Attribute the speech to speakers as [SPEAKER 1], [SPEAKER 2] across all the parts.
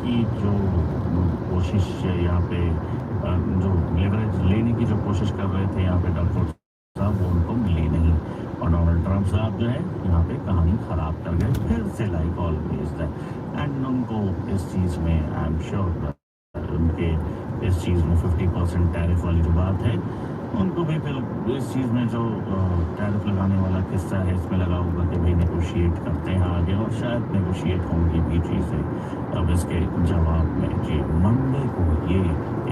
[SPEAKER 1] की जो कोशिश यहाँ पे जो लेवरेज लेने की जो कोशिश कर रहे थे यहाँ पे डॉक्टर साहब, वो उनको मिली नहीं। और डोनाल्ड ट्रंप साहब जो है यहाँ पे कहानी खराब कर गए फिर से, लाइक ऑलवेज। एंड उनको इस चीज़ में आई एम श्योर उनके इस चीज़ में 50% टैरिफ वाली जो बात है, उनको भी फिर इस चीज़ में जो टैरिफ लगाने वाला किस्सा है इसमें लगा होगा कि भाई नेगोशिएट करते हैं आगे, और शायद नेगोशिएट होंगी भी चीज़ें। अब इसके जवाब में जी मंडे को ये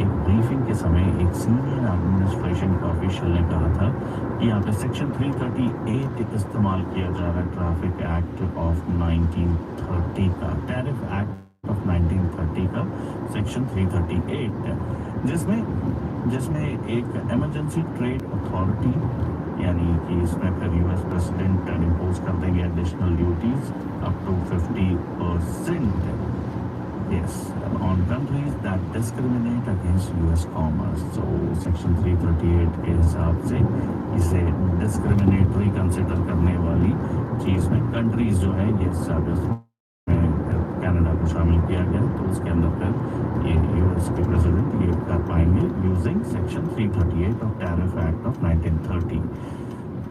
[SPEAKER 1] एक ब्रीफिंग के समय एक सीनियर एडमिनिस्ट्रेशन का ऑफिशियल ने कहा था कि यहाँ पे सेक्शन 338 इस्तेमाल किया जा रहा है, ट्रैफिक एक्ट ऑफ 1930 का, टैरिफ एक्ट ऑफ 1930 का सेक्शन 338, जिसमें एक इमरजेंसी ट्रेड अथॉरिटी, यानी कि इसमें फिर यूएस प्रेसिडेंट इम्पोज कर देंगे additional duties up to 50% yes on countries that discriminate against US commerce। so section 338 के हिसाब से इसे डिस्क्रिमिनेटरी कंसिडर करने वाली चीज़ में कंट्रीज जो है ये सब कनाडा को शामिल किया गया, तो उसके अंदर फिर ये यूएस के प्रेसिडेंट ये कर पाएंगे using section 338 of tariff act of 1930।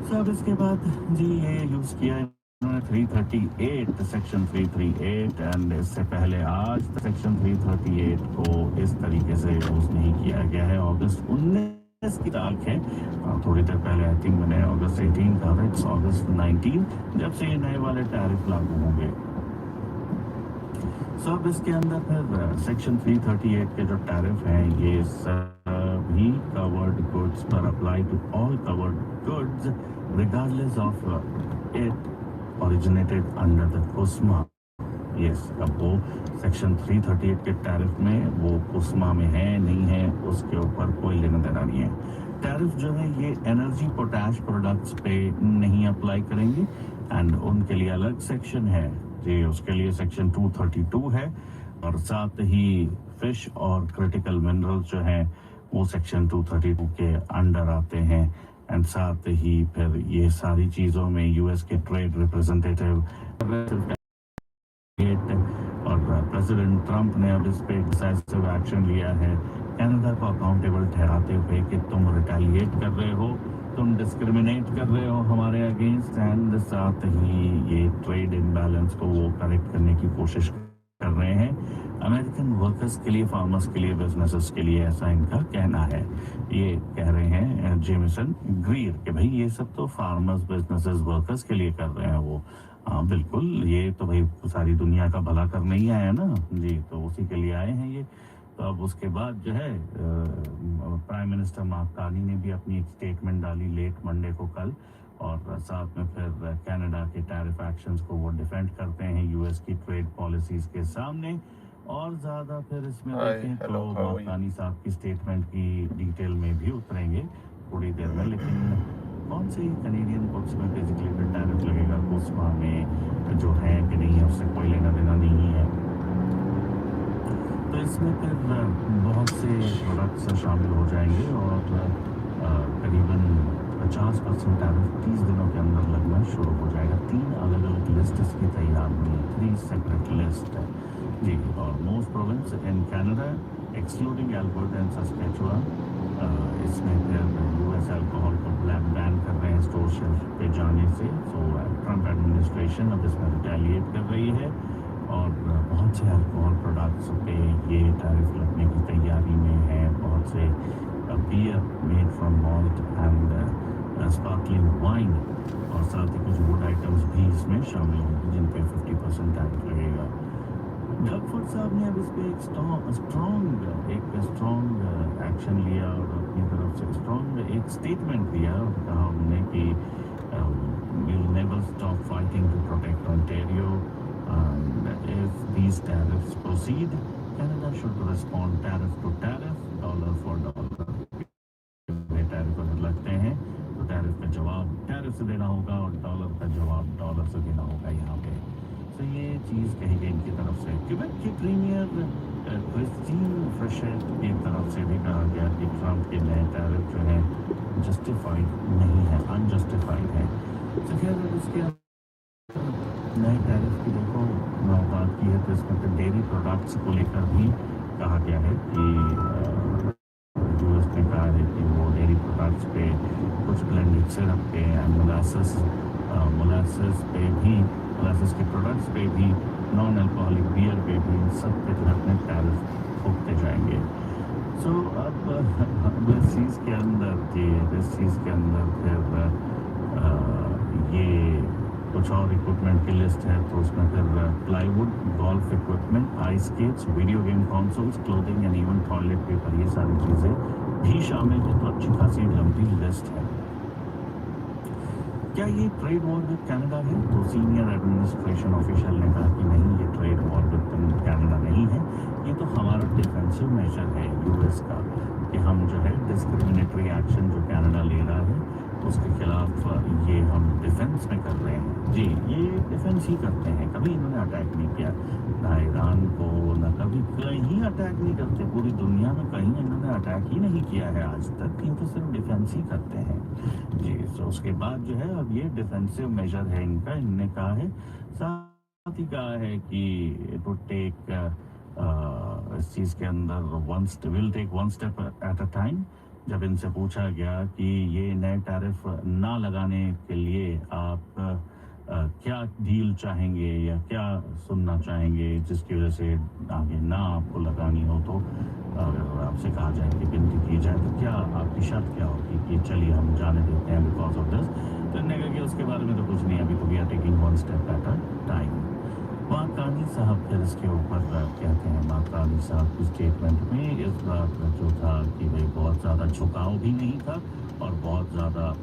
[SPEAKER 1] सब इसके बाद जी ये यूज़ किया 338 सेक्शन 338, एंड इससे पहले आज सेक्शन 338 को इस तरीके से यूज़ नहीं किया गया है। अगस्त 19 की तारीख है, थोड़ी देर पहले आई थिंक मैंने अगस्त 18 कहा था, इट्स अगस्त 19 जब से ये नए वाले टैरिफ लागू होंगे। सब इसके अंदर फिर सेक्शन 338 के जो टैरिफ हैं ये सभी कवर्ड गुड्स पर apply to all covered goods regardless of it originated under the CUSMA. Yes, अब वो सेक्शन 338 के टैरिफ में वो कुस्मा में है नहीं है उसके ऊपर कोई लेना देना नहीं है। टैरिफ जो है ये एनर्जी पोटैश प्रोडक्ट्स पे नहीं अप्लाई करेंगे, एंड उनके लिए अलग सेक्शन है जी, उसके लिए सेक्शन 232 है, और साथ ही फिश और क्रिटिकल मिनरल्स जो हैं वो सेक्शन 232 के अंडर आते हैं। एंड साथ ही फिर ये सारी चीज़ों में यूएस के ट्रेड रिप्रेजेंटेटिव और प्रेसिडेंट ट्रंप ने अब इस पे डिसाइसिव एक्शन लिया है, कनाडा को अकाउंटेबल ठहराते हुए कि तुम रिटेलिएट कर रहे हो, तुम डिस्क्रिमिनेट कर रहे हो हमारे अगेंस्ट, एंड साथ ही ये ट्रेड इम्बैलेंस को वो करेक्ट करने की कोशिश कर रहे हैं अमेरिकन वर्कर्स के लिए, फार्मर्स के लिए, बिजनेसेस के लिए, ऐसा इनका कहना है। ये कह रहे हैं जेमिसन ग्रीर कि भाई ये सब तो फार्मर्स, बिजनेसेस, वर्कर्स के लिए कर रहे हैं वो। हाँ बिल्कुल, ये तो भाई सारी दुनिया का भला करने ही आए हैं ना जी, तो उसी के लिए आए हैं ये। तो अब उसके बाद जो है प्राइम मिनिस्टर मार्क कार्नी ने भी अपनी एक स्टेटमेंट डाली लेट मंडे को कल, और साथ में फिर कनाडा के टैरिफ एक्शंस को वो डिफेंड करते हैं यूएस की ट्रेड पॉलिसीज के सामने। और ज़्यादा फिर इसमें देखें तो मार्कानी साहब की स्टेटमेंट की डिटेल में भी उतरेंगे थोड़ी देर में, लेकिन कौन से कनेडियन गुड्स में बेसिकली फिर टैरिफ लगेगा, कुस्मा में जो है कि नहीं है उससे कोई लेना देना नहीं है। तो इसमें फिर बहुत से प्रोडक्ट्स शामिल हो जाएंगे, और करीबन 50% टैरिफ 30 दिनों के अंदर लगना शुरू हो जाएगा। 3 अलग अलग लिस्ट इसकी तैयार हुई है, 3 सेपरेट लिस्ट जी। और most province in Canada excluding Alberta and Saskatchewan, इसमें फिर यूएस अल्कोहल को बैन कर रहे हैं स्टोर शेल्फ पे जाने से। सो ट्रंप एडमिनिस्ट्रेशन अब इसमें रिटेलिएट कर रही है, और बहुत से अल्कोहल प्रोडक्ट्स पे ये टैरिफ लगने की तैयारी में है। बहुत से beer made from malt and sparkling wine, और साथ ही कुछ वुड आइटम्स भी इसमें शामिल होंगे जिन पे 50% टैरिफ लगेगा। डगफोर्ड साहब ने अब इस पर एक स्ट्रॉन्ग एक्शन लिया, और अपनी तरफ से स्ट्रॉन्ग एक स्टेटमेंट दिया, और कहा उन्होंने कि we'll never stop fighting to protect Ontario, and if these tariffs proceed, Canada should respond tariff to tariff, dollar for dollar। Tariff अगर लगते हैं तो टैरिफ का जवाब टैरिफ से देना होगा, और डॉलर का जवाब डॉलर से देना होगा यहाँ पे। तो ये चीज़ कही गई इनकी तरफ से। क्यूबेक की प्रीमियर क्रिस्टीन फ्रेशेट की तरफ से भी कहा गया कि ट्रंप के नए टैरिफ जो हैं जस्टिफाइड नहीं है, अनजस्टिफाइड है। तो खैर इसके नए टैरिफ की देखो बात की है तो इसमें फिर डेयरी प्रोडक्ट्स को लेकर भी कहा गया है कि यूएस ने कहा है कि वो डेयरी प्रोडक्ट्स पे कुछ ब्लेंडेड सिरप पे एंड मोलासेस के प्रोडक्ट्स पे भी, नॉन अल्कोहलिक बियर पे भी, सब पे जो अपने टैरिफ ठोकते जाएंगे। सो अब इस चीज़ के अंदर फिर ये कुछ और इक्विपमेंट की लिस्ट है, तो उसमें फिर plywood, golf equipment, ice skates, video game consoles, clothing and even toilet paper, ये सारी चीज़ें भी शामिल है। तो अच्छी खासी लंबी लिस्ट है। क्या ये ट्रेड वॉर विद कनाडा है? तो सीनियर एडमिनिस्ट्रेशन ऑफिशियल ने कहा कि नहीं, ये ट्रेड वॉर विद कनाडा नहीं है, ये तो हमारा डिफेंसिव मेजर है यूएस का, कि हम जो है डिस्क्रिमिनेटरी एक्शन जो कनाडा ले रहा है उसके खिलाफ ये हम डिफेंस में कर रहे हैं। जी, ये डिफेंस ही करते हैं, कभी इन्होंने अटैक नहीं किया, ना ईरान को, ना कभी कहीं अटैक नहीं करते, पूरी दुनिया में कहीं इन्होंने अटैक ही नहीं किया है आज तक, ये तो सिर्फ डिफेंस ही करते हैं। जी, तो उसके बाद जो है अब ये डिफेंसिव मेजर है इनका, इनने कहा है, साथ ही कहा है कि इट वुड टेक इस चीज़ के अंदर will take one step at a time. जब इनसे पूछा गया कि ये नए टैरिफ ना लगाने के लिए आप क्या डील चाहेंगे या क्या सुनना चाहेंगे जिसकी वजह से आगे ना आपको लगानी हो, तो अगर आपसे कहा जाए कि विनती की जाए तो क्या आपकी शर्त क्या होगी कि चलिए हम जाने देते हैं बिकॉज ऑफ दिस। तो इन्होंने कहा कि उसके बारे में तो कुछ नहीं, अभी तो we are taking one step at a time. Makani साहब फिर इसके ऊपर कहते हैं, माकानी साहब की स्टेटमेंट में इस बार जो था कि भाई बहुत ज़्यादा झुकाव भी नहीं था और बहुत ज़्यादा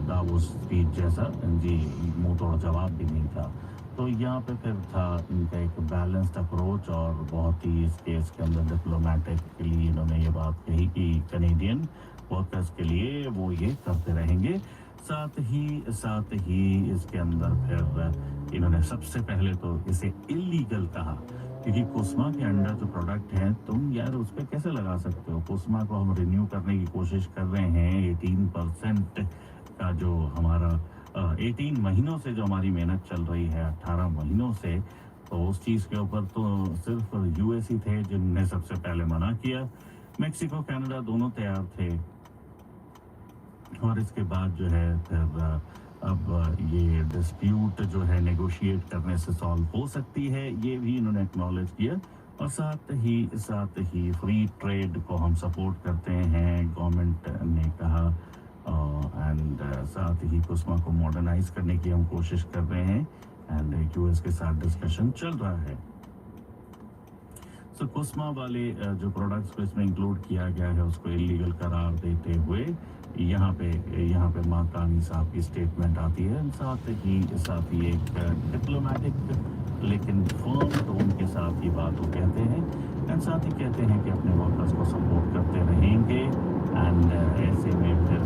[SPEAKER 1] दावोस स्पीच जैसा जी मुंह तोड़ जवाब भी नहीं था। तो यहाँ पे फिर था इनका एक बैलेंस्ड अप्रोच और बहुत ही इस केस के अंदर डिप्लोमेटिक के लिए इन्होंने ये बात कही कि कैनेडियन वर्कर्स के लिए वो ये करते रहेंगे। साथ ही इसके अंदर फिर इन्होंने सबसे पहले तो इसे इलीगल कहा, क्योंकि कुसमा के अंडर जो प्रोडक्ट है तुम यार उस पर कैसे लगा सकते हो। कुसमा को हम रिन्यू करने की कोशिश कर रहे हैं, 18% का जो हमारा 18 महीनों से जो हमारी मेहनत चल रही है, 18 महीनों से, तो उस चीज़ के ऊपर तो सिर्फ यूएस ही थे जिनने सबसे पहले मना किया। मेक्सिको कनाडा दोनों तैयार थे और इसके बाद जो है फिर अब ये डिस्प्यूट जो है नेगोशिएट करने से सॉल्व हो सकती है, ये भी इन्होंने एक्नॉलेज किया। और साथ ही फ्री ट्रेड को हम सपोर्ट करते हैं, गवर्नमेंट ने कहा, एंड साथ ही कुसमा को मॉडर्नाइज करने की हम कोशिश कर रहे हैं एंड यूएस के साथ डिस्कशन चल रहा है। सो कुसमा वाले जो प्रोडक्ट्स को इसमें इंक्लूड किया गया है उसको इलीगल करार देते हुए यहाँ पे माकानी साहब की स्टेटमेंट आती है। साथ ही एक डिप्लोमेटिक लेकिन फर्म टोन के साथ ही बात वो कहते हैं एंड साथ ही कहते हैं कि अपने वर्कर्स को सपोर्ट करते रहेंगे एंड ऐसे में फिर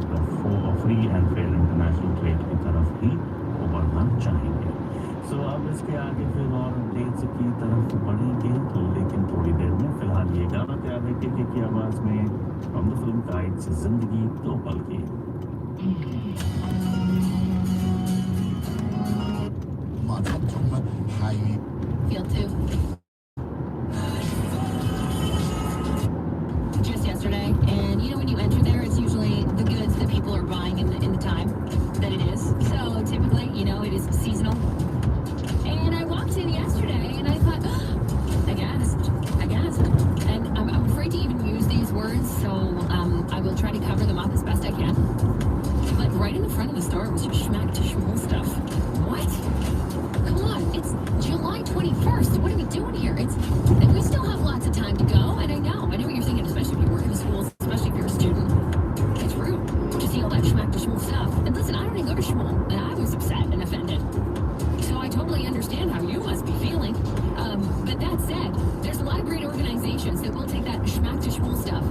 [SPEAKER 1] free and fair international trade की तरफ ही वो बढ़ना चाहेंगे। सो अब इसके आगे फिर और अपडेट्स की तरफ बढ़ेंगे, लेकिन थोड़ी देर में फिलहाल ये गाना तैयार है की आवाज़ में हम फिल्म गाइड से जिंदगी दो पल की।
[SPEAKER 2] Feel too. Just yesterday, and you know when you enter there, it's usually the goods that people are buying in the time that it is. So typically, you know, it is seasonal. And I walked in yesterday, and I thought, oh, I gasped, and I'm afraid to even use these words, so I will try to cover them up as best I can. But right in the front of the store was just schmack to schmool stuff. What? Come on, it's July 21st. What are we doing here? And we still have lots of time to go, and I know what you're thinking, especially if you work in the schools, especially if you're a student. It's rude to see all that schmack to schmool stuff. And listen, I don't even go to schmool, and I was upset and offended. So I totally understand how you must be feeling. But that said, there's a lot of great organizations that will take that schmack to schmool stuff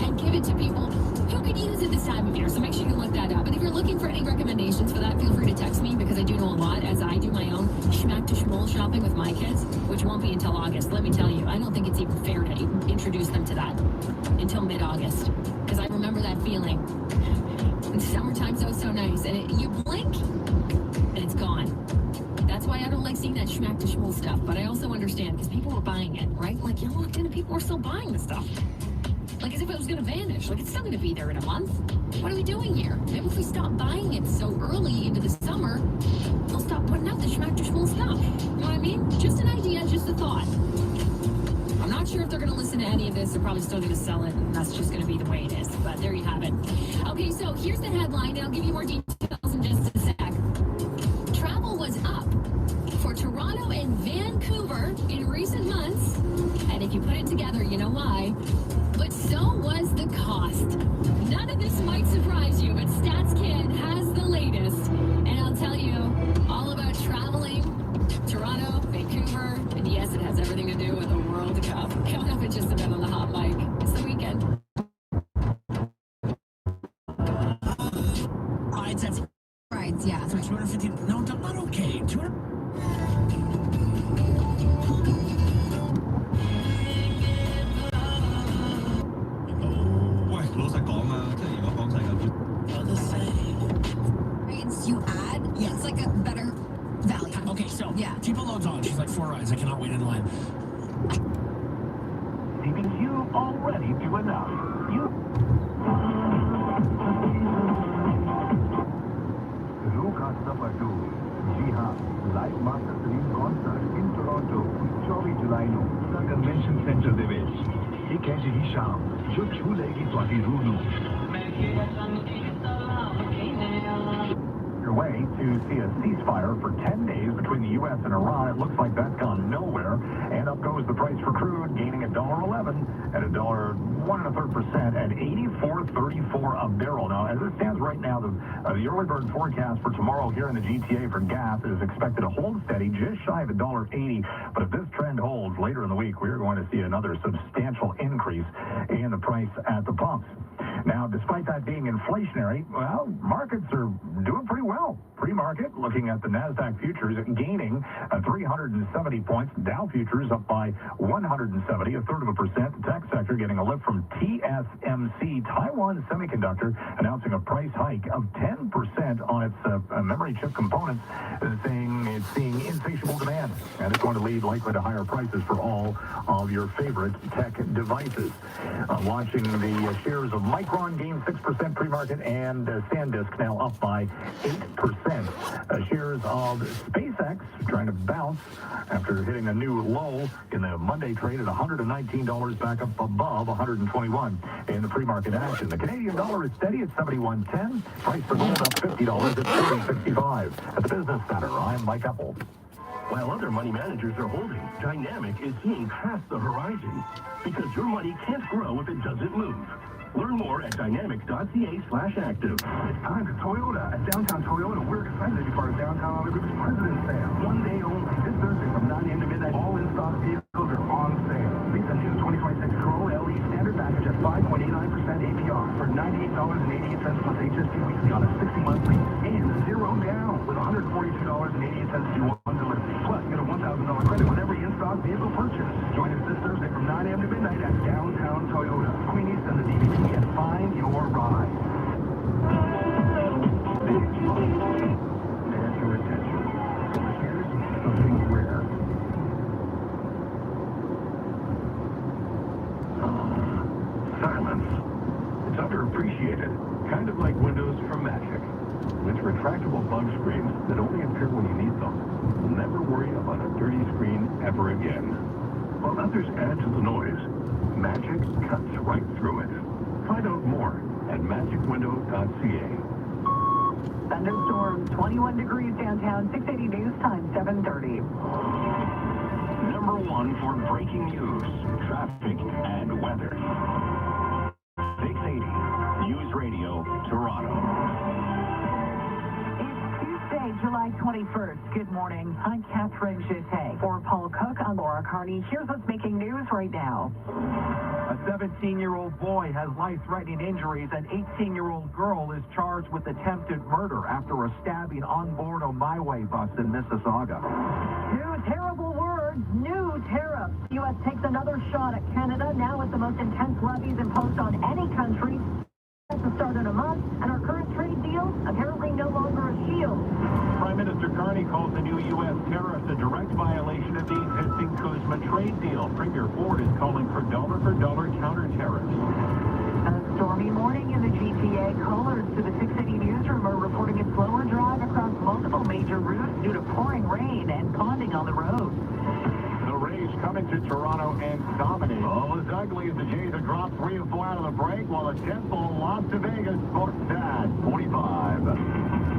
[SPEAKER 2] and give it to people who could use it this time of year. So make sure you look that up. And if you're looking for any recommendations for that, feel free to text me because I do know a lot as I do my own schmack to schmool shopping with my kids, which won't be until August. Let me tell you, I don't think it's even fair to introduce them to that until mid-August because I remember that feeling. Summertime's so nice, and you blink and it's gone. That's why I don't like seeing that schmack to schmool stuff, but I also understand because people were buying it, right? Like, you walked in and people were still buying the stuff. Like, as if it was going to vanish. Like, it's still going to be there in a month. What are we doing here? Maybe if we stop buying it so early into the summer, they'll stop putting out the schmack to schmool stuff. You know what I mean? Just an idea, just a thought. I'm not sure if they're going to listen to any of this. They're probably still going to sell it, and that's just going to be the way it is. But there you have it. Okay, so here's the headline, and I'll give you more details in just a sec. Travel was up for Toronto and Vancouver in recent months, and if you put it together, you know why. But so was the cost. None of this might surprise you, but StatsCan has the latest, and I'll tell you all about traveling Toronto, Vancouver, and yes, it has everything to do with the World Cup. Coming up in just a minute on the Hot Mic. It's the weekend.
[SPEAKER 3] Rides, that's
[SPEAKER 2] Rides, yeah.
[SPEAKER 3] for 250. No, not okay. 200.
[SPEAKER 2] Rides you add, yeah, it's like a better value.
[SPEAKER 3] Okay, so
[SPEAKER 2] Yeah.
[SPEAKER 3] keep a loads on. She's like 4 rides. I cannot wait in line.
[SPEAKER 1] Leaving you already do enough. You. जी हाँ live master stream concert in Toronto 24 जुलाई ਨੂੰ convention centre ਦੇ ਵਿੱਚ ਇੱਕ ਅਜਿਹੀ ਸ਼ਾਮ ਜੋ ਛੂ ਲਏਗੀ ਤੁਹਾਡੀ ਰੂਹ ਨੂੰ Your way to see a ceasefire for 10 days between the U.S. and Iran. It looks like that's gone nowhere. And up goes the price for crude, gaining $1.11 at $1.01% at $84.34 a barrel. Now, as it stands right now, the early bird forecast for tomorrow here in the GTA for gas is expected to hold steady, just shy of $1.80. But if this trend holds later in the week, we are going to see another substantial increase in the price at the pumps. Now, despite that being inflationary, well, markets are doing pretty well. Pre-market, looking at the NASDAQ futures, gaining 370 points. Dow futures up by 170, a third of a percent. The tech sector getting a lift from TSMC, Taiwan Semiconductor, announcing a price hike of 10% on its memory chip components, saying it's seeing insatiable demand. And it's going to lead likely to higher prices for all of your favorite tech devices. Watching the shares of Micron gain 6% pre-market, and SanDisk now up by 8%. Shares of SpaceX trying to bounce after hitting a new low in the Monday trade at $119, back up above $121 in the pre-market action. The Canadian dollar is steady at 71.10. Price for gold up $50 at 30.65. At the Business Center, I'm Mike Apple.
[SPEAKER 4] While other money managers are holding, Dynamic is seeing past the horizon because your money can't grow if it doesn't move. Learn more at dynamic.ca/active.
[SPEAKER 5] It's time to Toyota. At Downtown Toyota, we're excited to be part of Downtown Auto Group's President's Sale. One day only. This Thursday from 9 a.m. to midnight, all in-stock vehicles are on sale. Lease a new 2026 Corolla LE standard package at 5.89% APR for $98.88 plus HST weekly on a 60-month lease. And zero down with $142.88 due on delivery. Plus, get a $1,000 credit with every in-stock vehicle purchase. Join us this Thursday from 9 a.m. to midnight at Downtown Toyota. Queen East and the DVD and find your ride. And your attention. Here's something rare. Silence. It's underappreciated. Kind of like windows from Magic. With retractable bug screens that only appear when you need them. You'll never worry about a dirty screen ever again. While others add to the noise, Magic cuts right through it. Find out more at magicwindow.ca.
[SPEAKER 6] Thunderstorms, 21 degrees downtown, 680 news time, 7:30.
[SPEAKER 4] Number one for breaking news, traffic, and weather. 680 News Radio, Toronto.
[SPEAKER 6] Tuesday, July 21st. Good morning. I'm Catherine Gitte. For Paul Cook, I'm Laura Carney. Here's what's making news right now.
[SPEAKER 7] A 17-year-old boy has life-threatening injuries. An 18-year-old girl is charged with attempted murder after a stabbing on board a My Way bus in Mississauga.
[SPEAKER 6] Two terrible words, new tariffs. The U.S. takes another shot at Canada, now with the most intense levies imposed on any country. To start in a month, and our current trade deal apparently no longer a shield.
[SPEAKER 7] Prime Minister Carney calls the new U.S. tariffs a direct violation of the existing Kuzma trade deal. Premier Ford is calling for dollar-for-dollar counter tariffs.
[SPEAKER 6] A stormy morning in the GTA. Callers to the 680 newsroom are reporting a slower drive across multiple major routes due to pouring rain and ponding on the road.
[SPEAKER 7] The Rays coming to Toronto and dominate. All as ugly as the Jays have dropped 3 of 4 out of the break, while the Jets-ball lost to Vegas for that 45.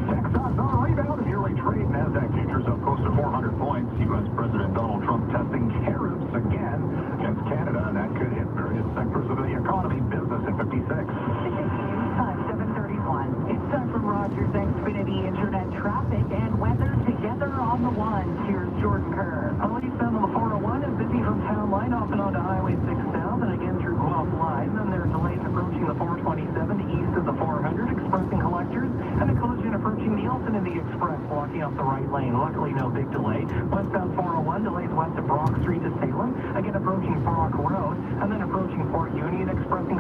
[SPEAKER 7] Texas on a rebound in the early trade. NASDAQ futures up close to 400 points. U.S. President Donald Trump testing tariffs again against Canada, and that could hit various sectors of the economy. Business at 56.
[SPEAKER 6] Time 7:31. It's time for Rogers Xfinity Internet traffic and weather together on the one. Here's Jordan Kerr. Police down on the 401 is busy from Town Line off and onto Highway 6 South and again through Guelph Line. Then there are delays approaching the 427 east of the 400, expressing collectors, and a collision approaching Nielsen in the Express, blocking off the right lane. Luckily, no big delay. Westbound 401 delays west of Brock Street to Salem, again approaching Brock Road, and then approaching Port Union, expressing